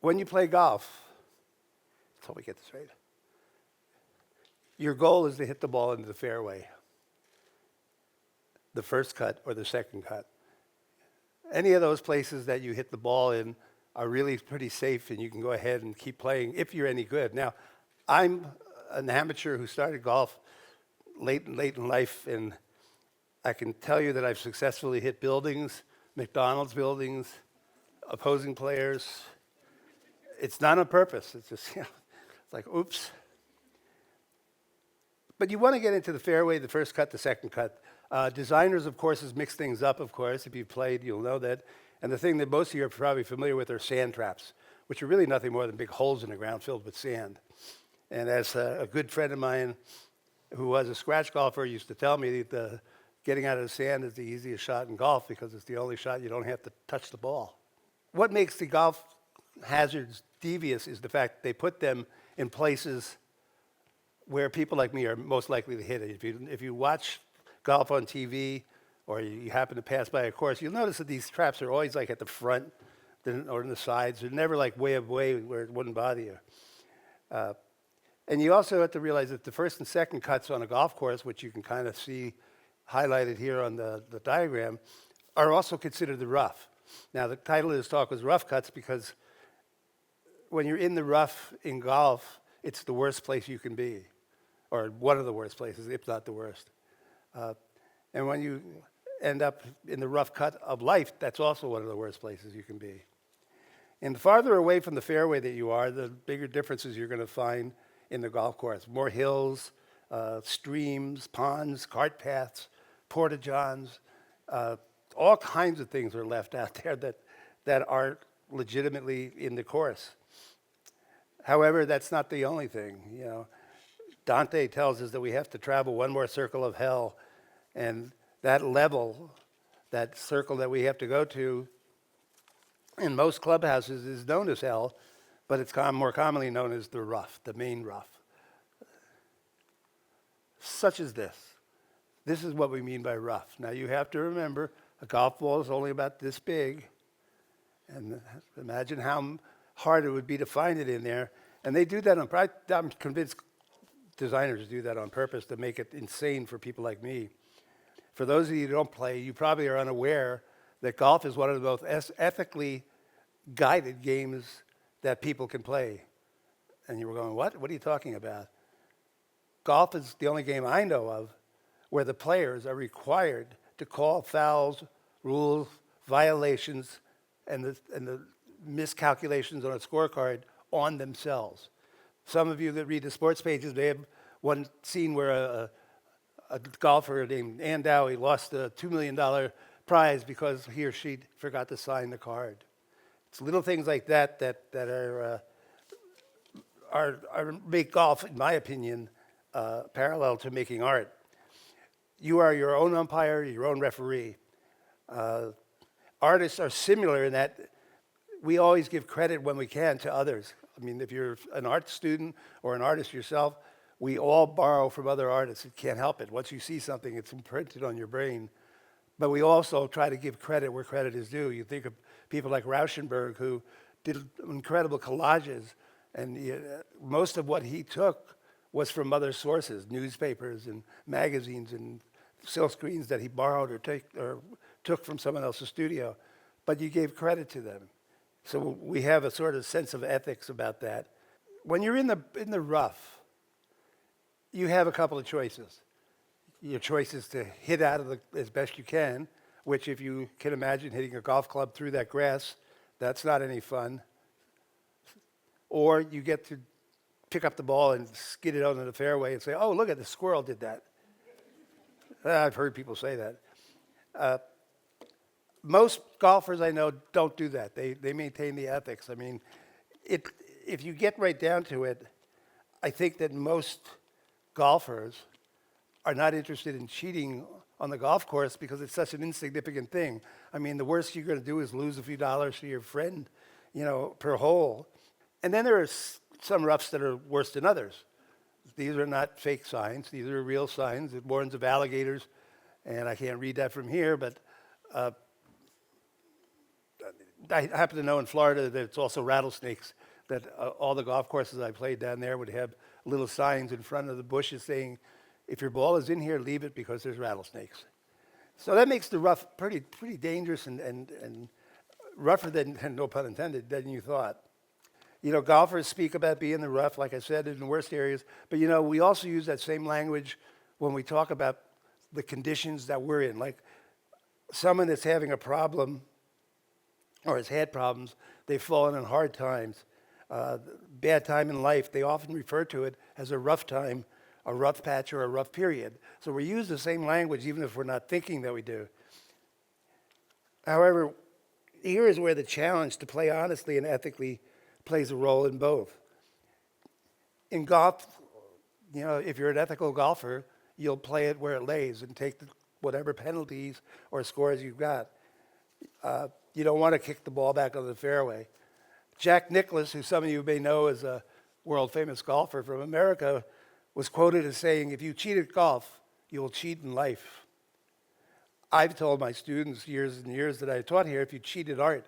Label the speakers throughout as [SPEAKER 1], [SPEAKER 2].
[SPEAKER 1] When you play golf, let's hope we get this right. Your goal is to hit the ball into the fairway, the first cut or the second cut. Any of those places that you hit the ball in are really pretty safe, and you can go ahead and keep playing if you're any good. Now, I'm an amateur who started golf late in life, and I can tell you that I've successfully hit buildings, McDonald's buildings, opposing players. It's not on purpose. It's just, it's like, oops. But you want to get into the fairway, the first cut, the second cut. Designers of courses mix things up, of course. If you've played, you'll know that. And the thing that most of you are probably familiar with are sand traps, which are really nothing more than big holes in the ground filled with sand. And as a good friend of mine who was a scratch golfer used to tell me, that getting out of the sand is the easiest shot in golf because it's the only shot you don't have to touch the ball. What makes the golf hazards devious is the fact they put them in places where people like me are most likely to hit it. If you watch golf on TV or you happen to pass by a course, you'll notice that these traps are always like at the front or in the sides. They're never like way away where it wouldn't bother you. And you also have to realize that the first and second cuts on a golf course, which you can kind of see highlighted here on the diagram, are also considered the rough. Now, the title of this talk was Rough Cuts because when you're in the rough in golf, it's the worst place you can be, or one of the worst places, if not the worst. And when you end up in the rough cut of life, that's also one of the worst places you can be. And the farther away from the fairway that you are, the bigger differences you're going to find in the golf course. More hills, streams, ponds, cart paths, porta-johns, all kinds of things are left out there that aren't legitimately in the course. However, that's not the only thing. Dante tells us that we have to travel one more circle of hell, and that level, that circle that we have to go to, in most clubhouses is known as hell, but it's more commonly known as the rough, the main rough. Such as this. This is what we mean by rough. Now you have to remember, a golf ball is only about this big, and imagine how hard it would be to find it in there. And they do that I'm convinced designers do that on purpose to make it insane for people like me. For those of you who don't play, you probably are unaware that golf is one of the most ethically guided games that people can play. And you were going, what? What are you talking about? Golf is the only game I know of where the players are required to call fouls, rules, violations, and the miscalculations on a scorecard on themselves. Some of you that read the sports pages may have one scene where a golfer named Lenny Dowhie lost a $2 million prize because he or she forgot to sign the card. It's little things like that make golf, in my opinion, parallel to making art. You are your own umpire, your own referee. Artists are similar in that we always give credit when we can to others. I mean, if you're an art student or an artist yourself, we all borrow from other artists. You can't help it. Once you see something, it's imprinted on your brain. But we also try to give credit where credit is due. You think of people like Rauschenberg, who did incredible collages, and most of what he took was from other sources, newspapers and magazines and silk screens that he borrowed or took from someone else's studio. But you gave credit to them. So we have a sort of sense of ethics about that. When you're in the rough, you have a couple of choices. Your choice is to hit out of as best you can, which if you can imagine hitting a golf club through that grass, that's not any fun. Or you get to pick up the ball and skid it onto the fairway and say, oh, look at the squirrel did that. I've heard people say that. Most golfers I know don't do that. They maintain the ethics. I mean, if you get right down to it, I think that most golfers are not interested in cheating on the golf course because it's such an insignificant thing. I mean, the worst you're going to do is lose a few dollars to your friend, per hole. And then there are some roughs that are worse than others. These are not fake signs. These are real signs. It warns of alligators, and I can't read that from here, but I happen to know in Florida that it's also rattlesnakes, that all the golf courses I played down there would have little signs in front of the bushes saying, if your ball is in here, leave it because there's rattlesnakes. So that makes the rough pretty dangerous and rougher than, and no pun intended, than you thought. You know, golfers speak about being in the rough, like I said, in the worst areas. But, you know, we also use that same language when we talk about the conditions that we're in. Like someone that's having a problem or has had problems, they've fallen in hard times, bad time in life. They often refer to it as a rough time, a rough patch, or a rough period. So we use the same language even if we're not thinking that we do. However, here is where the challenge to play honestly and ethically plays a role in both. In golf, you know, if you're an ethical golfer, you'll play it where it lays and take whatever penalties or scores you've got. You don't want to kick the ball back on the fairway. Jack Nicklaus, who some of you may know as a world-famous golfer from America, was quoted as saying, if you cheat at golf, you will cheat in life. I've told my students years and years that I taught here, if you cheat at art,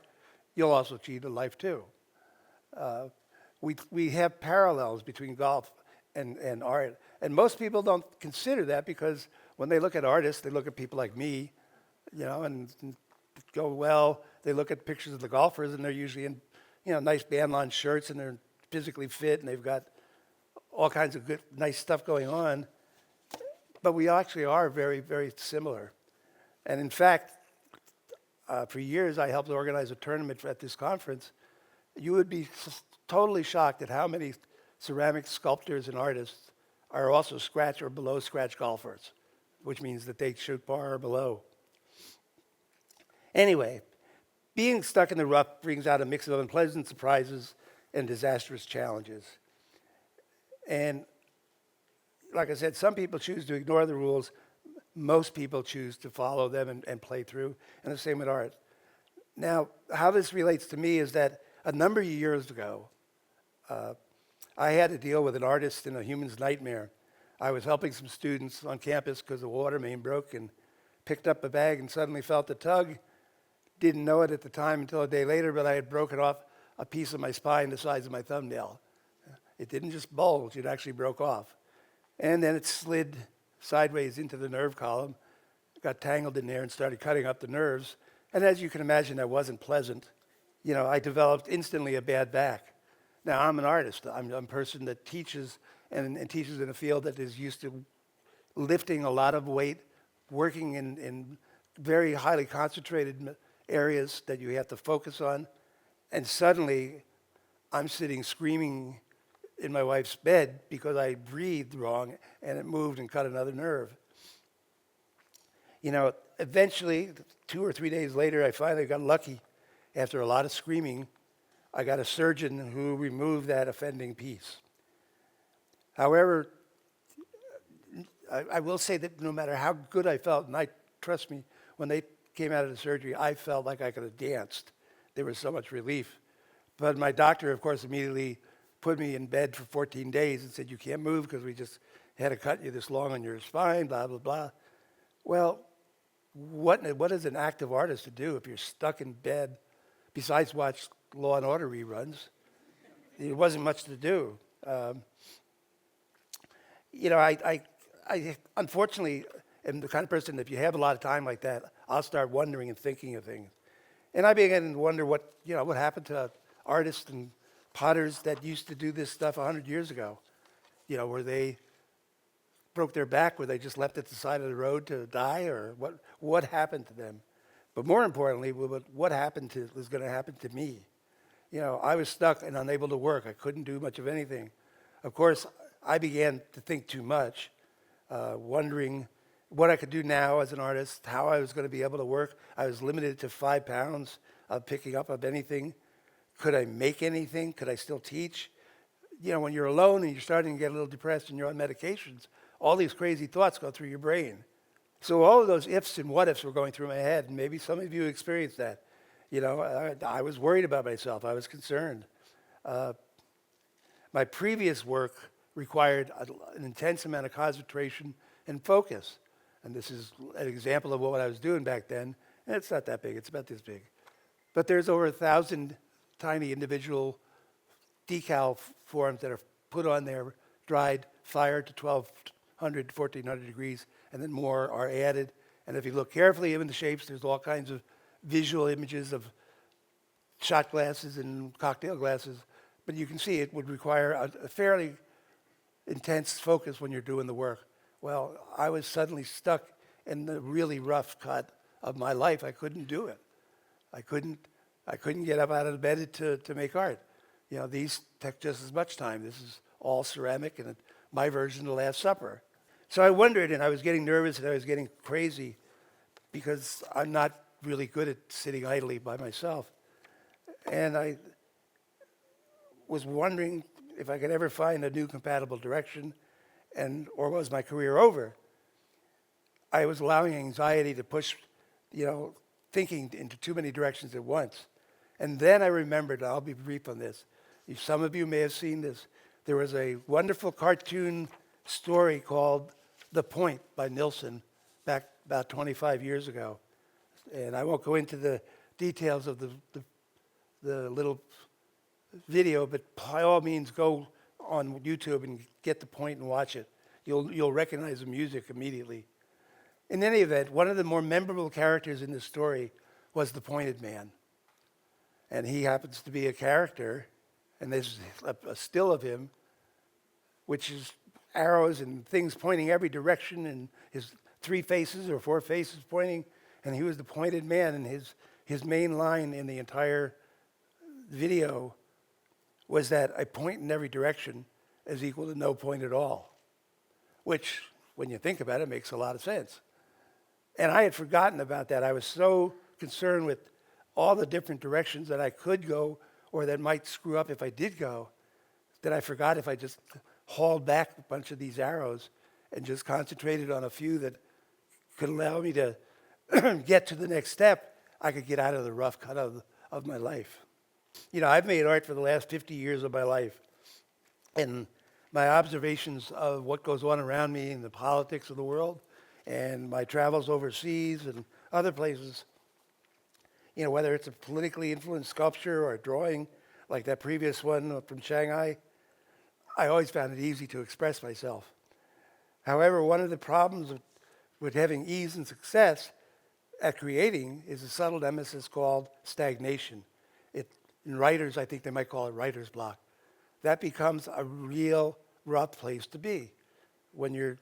[SPEAKER 1] you'll also cheat in life too. We have parallels between golf and art. And most people don't consider that because when they look at artists, they look at people like me, you know, and go, well, they look at pictures of the golfers and they're usually in, you know, nice bandline shirts and they're physically fit and they've got all kinds of good, nice stuff going on. But we actually are very, very similar. And in fact, for years I helped organize a tournament at this conference. You would be totally shocked at how many ceramic sculptors and artists are also scratch or below scratch golfers, which means that they shoot par or below. Anyway, being stuck in the rough brings out a mix of unpleasant surprises and disastrous challenges. And like I said, some people choose to ignore the rules. Most people choose to follow them and play through, and the same with art. Now, how this relates to me is that a number of years ago, I had to deal with an artist in a human's nightmare. I was helping some students on campus because the water main broke and picked up a bag and suddenly felt a tug. Didn't know it at the time until a day later, but I had broken off a piece of my spine the size of my thumbnail. It didn't just bulge, it actually broke off. And then it slid sideways into the nerve column, got tangled in there and started cutting up the nerves. And as you can imagine, that wasn't pleasant. You know, I developed instantly a bad back. Now, I'm an artist. I'm a person that teaches and teaches in a field that is used to lifting a lot of weight, working in very highly concentrated areas that you have to focus on. And suddenly, I'm sitting screaming in my wife's bed because I breathed wrong and it moved and cut another nerve. You know, eventually, 2 or 3 days later, I finally got lucky. After a lot of screaming, I got a surgeon who removed that offending piece. However, I will say that no matter how good I felt, and trust me, when they came out of the surgery, I felt like I could have danced. There was so much relief. But my doctor, of course, immediately put me in bed for 14 days and said, you can't move because we just had to cut you this long on your spine, blah, blah, blah. Well, what is an active artist to do if you're stuck in bed besides watch Law and Order reruns? There wasn't much to do. You know, I unfortunately am the kind of person, if you have a lot of time like that, I'll start wondering and thinking of things. And I began to wonder what happened to artists and potters that used to do this stuff 100 years ago. You know, where they broke their back, where they just left at the side of the road to die, or what happened to them? But more importantly, what was going to happen to me? You know, I was stuck and unable to work. I couldn't do much of anything. Of course, I began to think too much, wondering what I could do now as an artist, how I was going to be able to work. I was limited to 5 pounds of picking up of anything. Could I make anything? Could I still teach? You know, when you're alone and you're starting to get a little depressed and you're on medications, all these crazy thoughts go through your brain. So all of those ifs and what ifs were going through my head, and maybe some of you experienced that. You know, I was worried about myself. I was concerned. My previous work required an intense amount of concentration and focus. And this is an example of what I was doing back then. And it's not that big. It's about this big. But there's over 1,000 tiny individual decal forms that are put on there, dried, fired to 1,200, 1,400 degrees, and then more are added. And if you look carefully in the shapes, there's all kinds of visual images of shot glasses and cocktail glasses. But you can see it would require a fairly intense focus when you're doing the work. Well, I was suddenly stuck in the really rough cut of my life. I couldn't do it. I couldn't get up out of the bed to make art. You know, these take just as much time. This is all ceramic and my version of the Last Supper. So I wondered, and I was getting nervous and I was getting crazy because I'm not really good at sitting idly by myself. And I was wondering if I could ever find a new compatible direction, or was my career over? I was allowing anxiety to push, thinking into too many directions at once. And then I remembered, I'll be brief on this. Some of you may have seen this. There was a wonderful cartoon story called The Point by Nilsson back about 25 years ago. And I won't go into the details of the little video, but by all means go on YouTube and get The Point and watch it. You'll recognize the music immediately. In any event, one of the more memorable characters in this story was the pointed man. And he happens to be a character, and there's a still of him, which is arrows and things pointing every direction, and his 3 faces or 4 faces pointing, and he was the pointed man, and his main line in the entire video was that a point in every direction is equal to no point at all, which, when you think about it, makes a lot of sense. And I had forgotten about that. I was so concerned with all the different directions that I could go or that might screw up if I did go, that I forgot if I just hauled back a bunch of these arrows and just concentrated on a few that could allow me to get to the next step, I could get out of the rough cut of my life. I've made art for the last 50 years of my life, and my observations of what goes on around me in the politics of the world and my travels overseas and other places, whether it's a politically influenced sculpture or a drawing like that previous one from Shanghai, I always found it easy to express myself. However, one of the problems with having ease and success at creating is a subtle nemesis called stagnation. In writers, I think they might call it writer's block. That becomes a real rough place to be. When you're,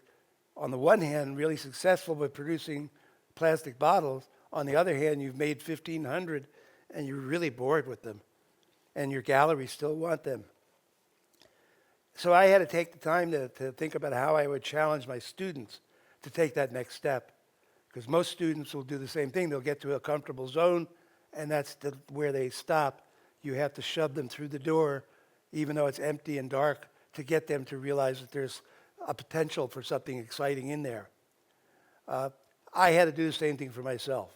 [SPEAKER 1] on the one hand, really successful with producing plastic bottles, on the other hand, you've made 1,500 and you're really bored with them, and your galleries still want them. So I had to take the time to think about how I would challenge my students to take that next step, because most students will do the same thing. They'll get to a comfortable zone, and that's where they stop. You have to shove them through the door, even though it's empty and dark, to get them to realize that there's a potential for something exciting in there. I had to do the same thing for myself.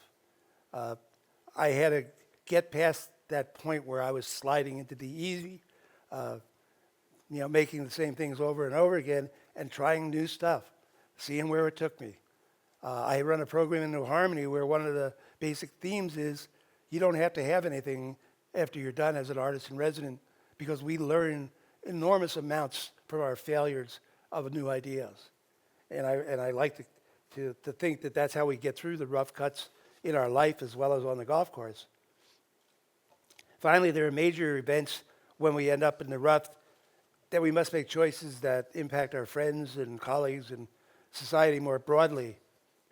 [SPEAKER 1] I had to get past that point where I was sliding into the easy, making the same things over and over again and trying new stuff, seeing where it took me. I run a program in New Harmony where one of the basic themes is you don't have to have anything after you're done as an artist in resident, because we learn enormous amounts from our failures of new ideas. And I like to think that that's how we get through the rough cuts in our life as well as on the golf course. Finally, there are major events when we end up in the rough that we must make choices that impact our friends and colleagues and society more broadly.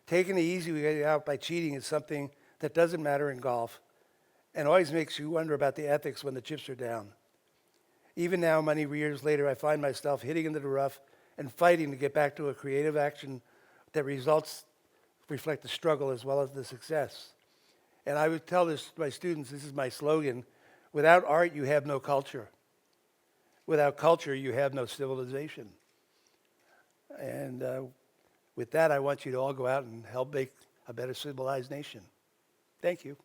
[SPEAKER 1] Taking the easy way out by cheating is something that doesn't matter in golf and always makes you wonder about the ethics when the chips are down. Even now, many years later, I find myself hitting into the rough and fighting to get back to a creative action that results reflect the struggle as well as the success. And I would tell my students, this is my slogan: without art, you have no culture. Without culture, you have no civilization. And with that, I want you to all go out and help make a better civilized nation. Thank you.